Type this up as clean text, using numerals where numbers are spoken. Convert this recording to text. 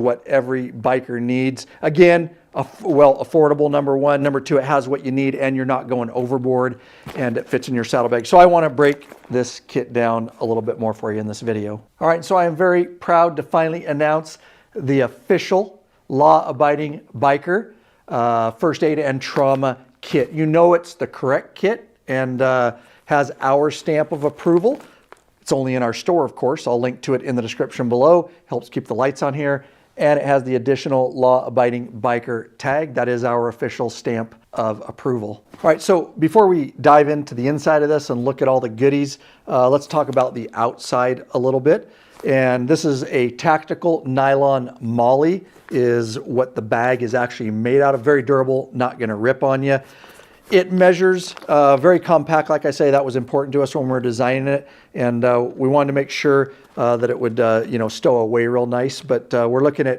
what every biker needs. Again, well, affordable, number one. Number two, it has what you need and you're not going overboard, and it fits in your saddlebag. So I want to break this kit down a little bit more for you in this video. All right, so I am very proud to finally announce the official law-abiding biker first aid and trauma kit. You know it's the correct kit and has our stamp of approval. It's only in our store, of course. I'll link to it in the description below. Helps keep the lights on here. And it has the additional law-abiding biker tag. That is our official stamp of approval. All right, so before we dive into the inside of this and look at all the goodies, let's talk about the outside a little bit. And this is a tactical nylon molly is what the bag is actually made out of. Very durable, not gonna rip on you. It measures very compact. Like I say, that was important to us when we were designing it, and we wanted to make sure that it would, stow away real nice. But we're looking at